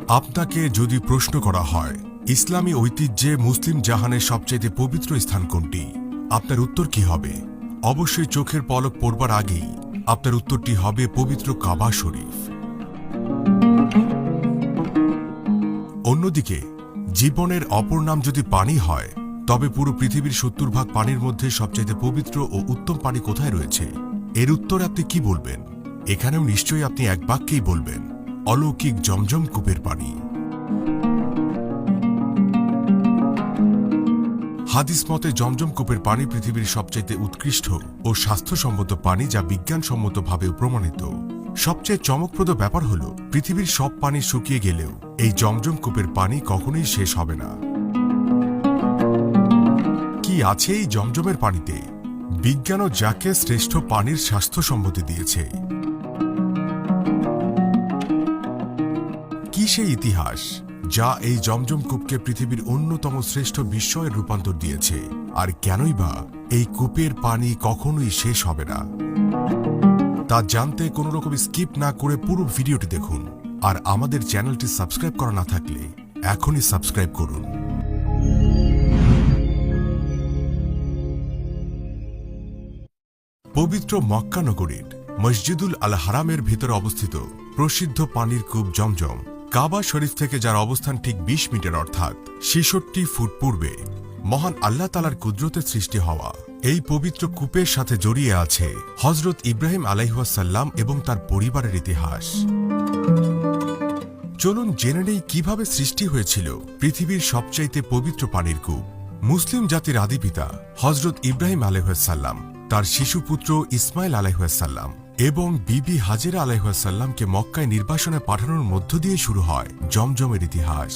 আপনাকে যদি প্রশ্ন করা হয় ইসলামী ঐতিহ্যে মুসলিম জাহানের সবচেয়ে পবিত্র স্থান কোনটি, আপনার উত্তর কি হবে? অবশ্যই চোখের পলক পড়বার আগেই আপনার উত্তরটি হবে পবিত্র কাবা শরীফ। অন্যদিকে জীবনের অপর নাম যদি পানি হয়, তবে পুরো পৃথিবীর ৭০ ভাগ পানির মধ্যে সবচেয়ে পবিত্র ও উত্তম পানি কোথায় রয়েছে? এর উত্তরে আপনি কি বলবেন? এখানেও নিশ্চয়ই আপনি এক বাক্যেই বলবেন, অলৌকিক জমজম কূপের পানি। হাদিস মতে জমজম কূপের পানি পৃথিবীর সবচাইতে উৎকৃষ্ট ও স্বাস্থ্যসম্মত পানি, যা বিজ্ঞানসম্মতভাবেও প্রমাণিত। সবচেয়ে চমকপ্রদ ব্যাপার হল, পৃথিবীর সব পানি শুকিয়ে গেলেও এই জমজম কূপের পানি কখনোই শেষ হবে না। কি আছে এই জমজমের পানিতে? বিজ্ঞানও যাকে শ্রেষ্ঠ পানির স্বাস্থ্যসম্মতি দিয়েছে। কি সেই ইতিহাস যা এই জমজম কূপকে পৃথিবীর অন্যতম শ্রেষ্ঠ বিস্ময়ের রূপান্তর দিয়েছে? আর কেনই বা এই কূপের পানি কখনোই শেষ হবে না? তা জানতে কোনো রকম স্কিপ না করে পুরো ভিডিওটি দেখুন। আর আমাদের চ্যানেলটি সাবস্ক্রাইব করা না থাকলে এখনই সাবস্ক্রাইব করুন। পবিত্র মক্কা নগরীর মসজিদুল আল হারামের ভিতরে অবস্থিত প্রসিদ্ধ পানির কূপ জমজম, কাবা শরীফ থেকে যার অবস্থান ঠিক ২০ মিটার অর্থাৎ ৬৬ ফুট পূর্বে মহান আল্লাহ তাআলার কুদরতের সৃষ্টি হওয়া এই পবিত্র কূপের সাথে জড়িয়ে আছে হযরত ইব্রাহিম আলাইহিসসালাম এবং তার পরিবারের ইতিহাস। চলুন জেনে নেই কিভাবে সৃষ্টি হয়েছিল পৃথিবীর সবচাইতে পবিত্র পানির কূপ। মুসলিম জাতির আদিপিতা হযরত ইব্রাহিম আলাইহিসসালাম তার শিশুপুত্র ইসমাইল আলাইহিসসালাম এবং বিবি হাজেরা আলাইহিসসালামকে মক্কায় নির্বাসনে পাঠানোর মধ্য দিয়ে শুরু হয় জমজমের ইতিহাস।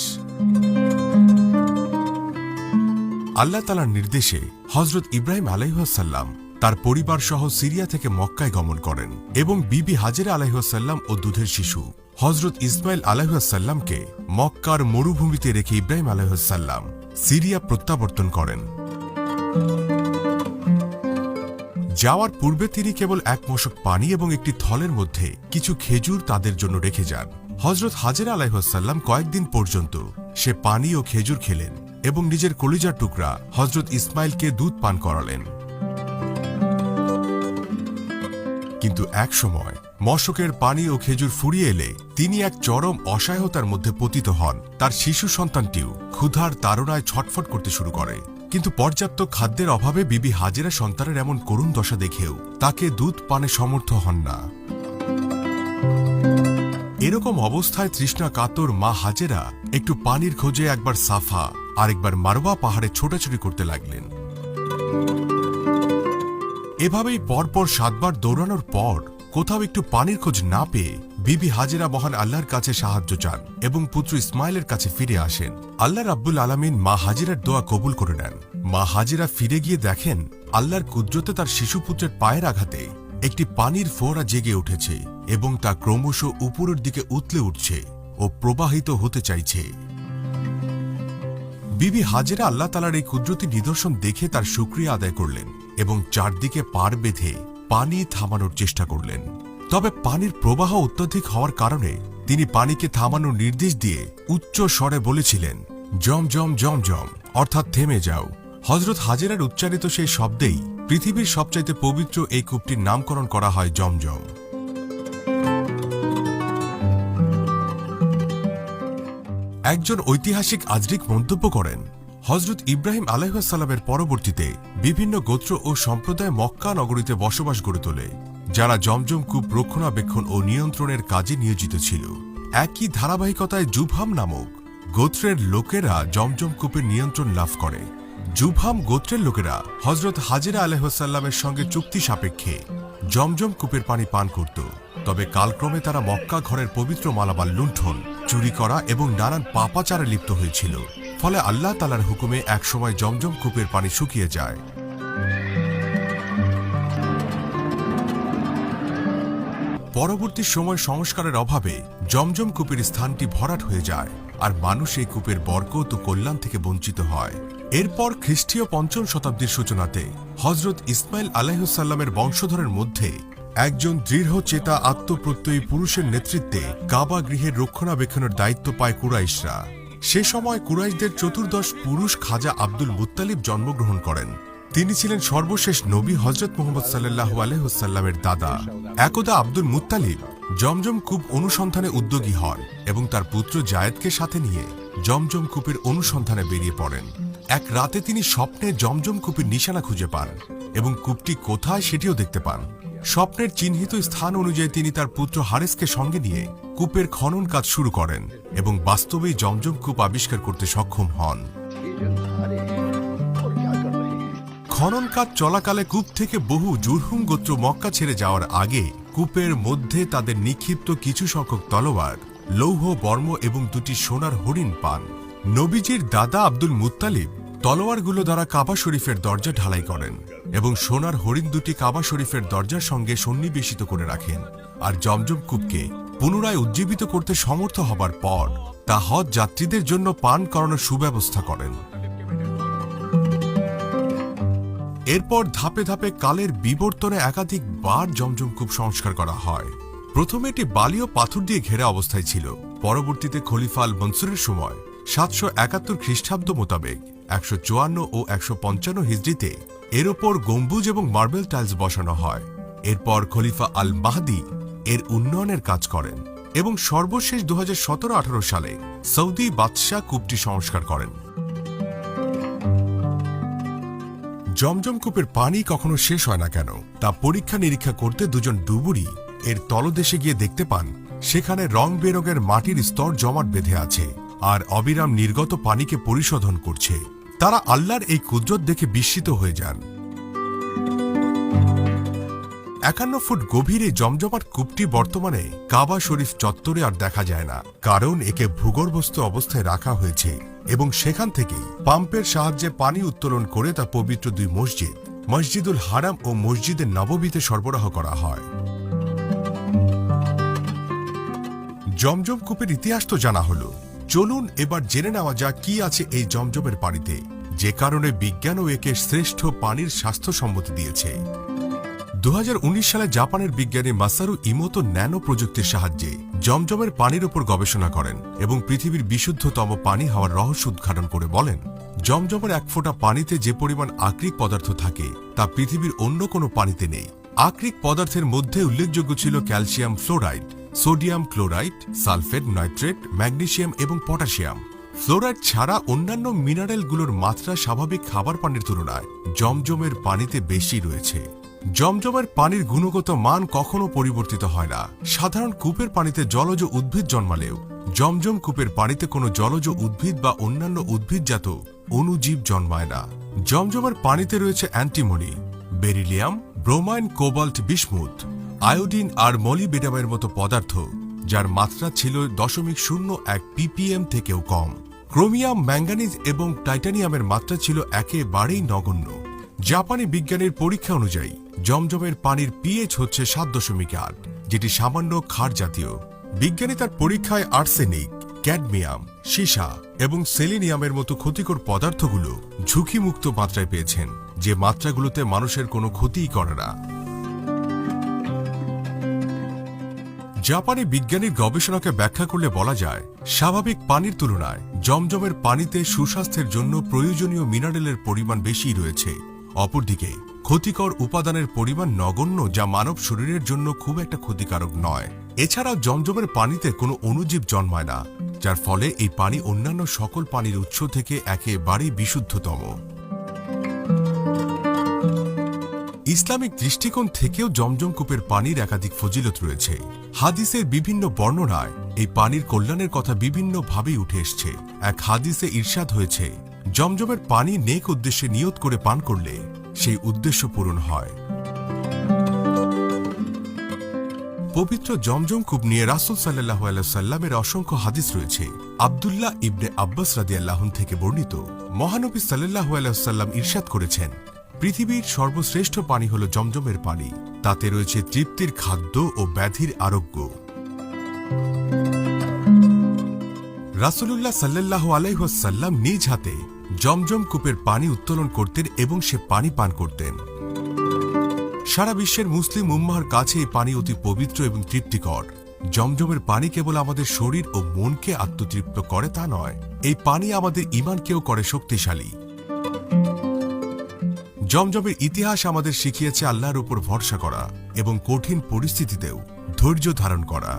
আল্লাহ তাআলার নির্দেশে হযরত ইব্রাহিম আলাইহিসসালাম তার পরিবার সহ সিরিয়া থেকে মক্কায় গমন করেন এবং বিবি হাজেরা আলাইহিসসালাম ও দুধের শিশু হযরত ইসমাইল আলাইহিসসালামকে মক্কার মরুভূমিতে রেখে ইব্রাহিম আলাইহিসসালাম সিরিয়া প্রত্যাবর্তন করেন। যাওয়ার পূর্বে তিনি কেবল এক মশক পানি এবং একটি থলের মধ্যে কিছু খেজুর তাদের জন্য রেখে যান। হযরত হাজেরা আলাইহিসসালাম কয়েকদিন পর্যন্ত সে পানি ও খেজুর খেলেন এবং নিজের কলিজার টুকরা হযরত ইসমাইলকে দুধ পান করালেন। কিন্তু এক সময় মশকের পানি ও খেজুর ফুরিয়ে এলে তিনি এক চরম অসহায়তার মধ্যে পতিত হন। তার শিশু সন্তানটিও ক্ষুধার তাড়নায় ছটফট করতে শুরু করে। কিন্তু পর্যাপ্ত খাদ্যের অভাবে বিবি হাজেরা সন্তানের এমন করুণ দশা দেখেও তাকে দুধ পানে সমর্থ হন না। এরকম অবস্থায় তৃষ্ণা কাতর মা হাজেরা একটু পানির খোঁজে একবার সাফা আর একবার মারওয়া পাহাড়ে ছোটাছুটি করতে লাগলেন। এভাবেই পরপর ৭ বার দৌড়ানোর পর কোথাও একটু পানির খোঁজ না পেয়ে বিবি হাজেরা মহান আল্লাহর কাছে সাহায্য চান এবং পুত্র ইসমাইলের কাছে ফিরে আসেন। আল্লাহ রাব্বুল আলামিন মা হাজেরার দোয়া কবুল করে নেন। মা হাজেরা ফিরে গিয়ে দেখেন আল্লাহর কুদরতে তার শিশুপুত্রের পায়ের আঘাতে একটি পানির ফোঁড়া জেগে উঠেছে এবং তা ক্রমশ উপরের দিকে উতলে উঠছে ও প্রবাহিত হতে চাইছে। বিবি হাজেরা আল্লাহ তাআলার এই কুদরতি নিদর্শন দেখে তার শুকরিয়া আদায় করলেন এবং চারদিকে পার বেঁধে পানি থামানোর চেষ্টা করলেন। তবে পানির প্রবাহ অত্যধিক হওয়ার কারণে তিনি পানিকে থামানোর নির্দেশ দিয়ে উচ্চ স্বরে বলেছিলেন, জমজম জমজম, অর্থাৎ থেমে যাও। হযরত হাজেরার উচ্চারিত সেই শব্দেই পৃথিবীর সবচাইতে পবিত্র এই কূপটির নামকরণ করা হয় জমজম। একজন ঐতিহাসিক আজরিক মন্তব্য করেন, হযরত ইব্রাহিম আলাইহিসসালামের পরবর্তীতে বিভিন্ন গোত্র ও সম্প্রদায় মক্কা নগরীতে বসবাস গড়ে তোলে, যারা জমজম কূপ রক্ষণাবেক্ষণ ও নিয়ন্ত্রণের কাজে নিয়োজিত ছিল। একই ধারাবাহিকতায় জুবহাম নামক গোত্রের লোকেরা জমজম কূপের নিয়ন্ত্রণ লাভ করে। জুবহাম গোত্রের লোকেরা হযরত হাজেরা আলাইহিসসালামের সঙ্গে চুক্তি সাপেক্ষে জমজম কূপের পানি পান করত। তবে কালক্রমে তারা মক্কা ঘরের পবিত্র মালামাল লুণ্ঠন, চুরি করা এবং নানান পাপাচারে লিপ্ত হয়েছিল। ফলে আল্লাহ তাআলার হুকুমে একসময় জমজম কূপের পানি শুকিয়ে যায়। পরবর্তী সময় সংস্কারের অভাবে জমজম কূপের স্থানটি ভরাট হয়ে যায়। আর মানুষ এই কূপের বরকত ও কল্যাণ থেকে বঞ্চিত হয়। এরপর খ্রিস্টীয় ৫ম শতাব্দীর সূচনাতে হজরত ইসমাইল আলাইহিসসালামের বংশধরের মধ্যে একজন দৃঢ়চেতা আত্মপ্রত্যয়ী পুরুষের নেতৃত্বে কাবা গৃহের রক্ষণাবেক্ষণের দায়িত্ব পায় কুরাইশরা। সে সময় কুরাইশদের চতুর্দশ পুরুষ খাজা আব্দুল মুত্তালিব জন্মগ্রহণ করেন। তিনি ছিলেন সর্বশেষ নবী হজরত মুহাম্মদ সাল্লাল্লাহু আলাইহি ওয়াসাল্লামের দাদা। একদা আব্দুল মুত্তালিব জমজম কূপ অনুসন্ধানে উদ্যোগী হন এবং তার পুত্র জায়েদকে সাথে নিয়ে জমজম কূপের অনুসন্ধানে বেরিয়ে পড়েন। এক রাতে তিনি স্বপ্নে জমজম কূপের নিশানা খুঁজে পান এবং কূপটি কোথায় সেটিও দেখতে পান। স্বপ্নের চিহ্নিত স্থান অনুযায়ী তিনি তার পুত্র হারেসকে সঙ্গে নিয়ে কূপের খনন কাজ শুরু করেন এবং বাস্তবেই জমজম কূপ আবিষ্কার করতে সক্ষম হন। খনন কাজ চলাকালে কূপ থেকে বহু জুরহুম গোত্র মক্কা ছেড়ে যাওয়ার আগে কূপের মধ্যে তাদের নিক্ষিপ্ত কিছু সংখ্যক তলোয়ার, লৌহ বর্ম এবং দুটি সোনার হরিণ পান। নবীজির দাদা আব্দুল মুত্তালিব তলোয়ারগুলো দ্বারা কাবা শরীফের দরজা ঢালাই করেন এবং সোনার হরিণ দুটি কাবা শরীফের দরজার সঙ্গে সন্নিবেশিত করে রাখেন। আর জমজম কূপকে পুনরায় উজ্জীবিত করতে সমর্থ হবার পর তা হজ যাত্রীদের জন্য পান করানোর সুব্যবস্থা করেন। এরপর ধাপে ধাপে কালের বিবর্তনে একাধিকবার জমজম কূপ সংস্কার করা হয়। প্রথমে এটি বালি ও পাথর দিয়ে ঘেরা অবস্থায় ছিল। পরবর্তীতে খলিফা আল মনসুরের সময় ৭৭১ খ্রিস্টাব্দ মোতাবেক ১৫৪ ও ১৫৫ হিজরিতে এর ওপর গম্বুজ এবং মার্বেল টাইলস বসানো হয়। এরপর খলিফা আল মাহদি এর উন্নয়নের কাজ করেন এবং সর্বশেষ ২০১৭-১৮ সালে সৌদি বাদশাহ কূপটি সংস্কার করেন। জমজম কূপের পানি কখনো শেষ হয় না কেন তা পরীক্ষা নিরীক্ষা করতে দুজন ডুবুরি এর তলদেশে গিয়ে দেখতে পান সেখানে রং বেরঙের মাটির স্তর জমাট বেঁধে আছে আর অবিরাম নির্গত পানিকে পরিশোধন করছে। তারা আল্লাহর এই কুদরত দেখে বিস্মিত হয়ে যান। ৫১ ফুট গভীরে জমজমাট কূপটি বর্তমানে কাবা শরীফ চত্বরে আর দেখা যায় না, কারণ একে ভূগর্ভস্থ অবস্থায় রাখা হয়েছে এবং সেখান থেকেই পাম্পের সাহায্যে পানি উত্তোলন করে তা পবিত্র দুই মসজিদ, মসজিদুল হারাম ও মসজিদে নববীতে সরবরাহ করা হয়। জমজম কূপের ইতিহাস তো জানা হল, চলুন এবার জেনে নেওয়া যাক কি আছে এই জমজমের পানিতে, যে কারণে বিজ্ঞানও একে শ্রেষ্ঠ পানির স্বাস্থ্য সম্মতি দিয়েছে। ২০১৯ সালে জাপানের বিজ্ঞানী মাসারু ইমোতো ন্যানো প্রযুক্তির সাহায্যে জমজমের পানির উপর গবেষণা করেন এবং পৃথিবীর বিশুদ্ধতম পানি হওয়ার রহস্য উদ্ঘাটন করে বলেন, জমজমের এক ফোঁটা পানিতে যে পরিমাণ আকরিক পদার্থ থাকে তা পৃথিবীর অন্য কোনো পানিতে নেই। আকরিক পদার্থের মধ্যে উল্লেখযোগ্য ছিল calcium fluoride, sodium chloride, sulphate, nitrate, magnesium এবং পটাশিয়াম। ফ্লোরাইড ছাড়া অন্যান্য মিনারেলগুলোর মাত্রা স্বাভাবিক খাবার পানির তুলনায় জমজমের পানিতে বেশি রয়েছে। জমজমের পানির গুণগত মান কখনো পরিবর্তিত হয় না। সাধারণ কূপের পানিতে জলজ উদ্ভিদ জন্মালেও জমজম কূপের পানিতে কোনো জলজ উদ্ভিদ বা অন্যান্য উদ্ভিদজাত অণুজীব জন্মায় না। জমজমের পানিতে রয়েছে অ্যান্টিমনি, বেরিলিয়াম, ব্রোমাইন, কোবাল্ট, বিসমুথ, আয়োডিন আর মলিবেডামের মতো পদার্থ, যার মাত্রা ছিল 0.01 ppm থেকেও কম। ক্রোমিয়াম, ম্যাঙ্গানিজ এবং টাইটানিয়ামের মাত্রা ছিল একেবারেই নগণ্য। জাপানি বিজ্ঞানীর পরীক্ষা অনুযায়ী জমজমের পানির পিএইচ হচ্ছে 7.8, যেটি সামান্য ক্ষার জাতীয়। বিজ্ঞানী তার পরীক্ষায় আর্সেনিক, ক্যাডমিয়াম, সীসা এবং সেলিনিয়ামের মতো ক্ষতিকর পদার্থগুলো ঝুঁকিমুক্ত মাত্রায় পেয়েছেন, যে মাত্রাগুলোতে মানুষের কোনো ক্ষতিই করে না। জাপানি বিজ্ঞানীর গবেষণাকে ব্যাখ্যা করলে বলা যায়, স্বাভাবিক পানির তুলনায় জমজমের পানিতে সুস্বাস্থ্যের জন্য প্রয়োজনীয় মিনারেলের পরিমাণ বেশি রয়েছে। অপরদিকে ক্ষতিকর উপাদানের পরিমাণ নগণ্য, যা মানব শরীরের জন্য খুব একটা ক্ষতিকারক নয়। এছাড়াও জমজমের পানিতে কোনো অণুজীব জন্মায় না, যার ফলে এই পানি অন্যান্য সকল পানির উৎস থেকে একেবারেই বিশুদ্ধতম। ইসলামিক দৃষ্টিকোণ থেকেও জমজম কূপের পানির একাধিক ফজিলত রয়েছে। হাদিসের বিভিন্ন বর্ণনায় এই পানির কল্যাণের কথা বিভিন্নভাবেই উঠে এসছে। এক হাদিসে ইরশাদ হয়েছে, জমজমের পানি নেক উদ্দেশ্যে নিয়ত করে পান করলে সেই উদ্দেশ্য পূরণ হয়। পবিত্র জমজম কূপ নিয়ে রাসূল সাল্লাল্লাহু আলাইহি সাল্লামের অসংখ্য হাদিস রয়েছে। আব্দুল্লাহ ইবনে আব্বাস রাদিয়াল্লাহু আনহু থেকে বর্ণিত, মহানবী সাল্লাল্লাহু আলাইহি সাল্লাম ইরশাদ করেছেন, পৃথিবীর সর্বশ্রেষ্ঠ পানি হল জমজমের পানি। তাতে রয়েছে তৃপ্তির খাদ্য ও ব্যাধির আরোগ্য। রাসূলুল্লাহ সাল্লাল্লাহু আলাইহি ওয়াসাল্লাম নিজ হাতে জমজম কূপের পানি উত্তোলন করতেন এবং সে পানি পান করতেন। সারা বিশ্বের মুসলিম উম্মাহর কাছে এই পানি অতি পবিত্র এবং তৃপ্তিকর। জমজমের পানি কেবল আমাদের শরীর ও মনকে আত্মতৃপ্ত করে তা নয়, এই পানি আমাদের ঈমানকেও করে শক্তিশালী। জমজমের ইতিহাস আমাদের শিখিয়েছে আল্লাহর উপর ভরসা করা এবং কঠিন পরিস্থিতিতেও ধৈর্য ধারণ করা।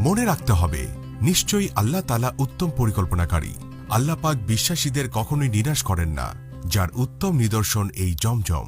মনে রাখতে হবে, নিশ্চয়ই আল্লাহ তাআলা উত্তম পরিকল্পনাকারী। আল্লাহ পাক বিশ্বাসীদের কখনোই নিরাশ করেন না, যার উত্তম নিদর্শন এই জমজম।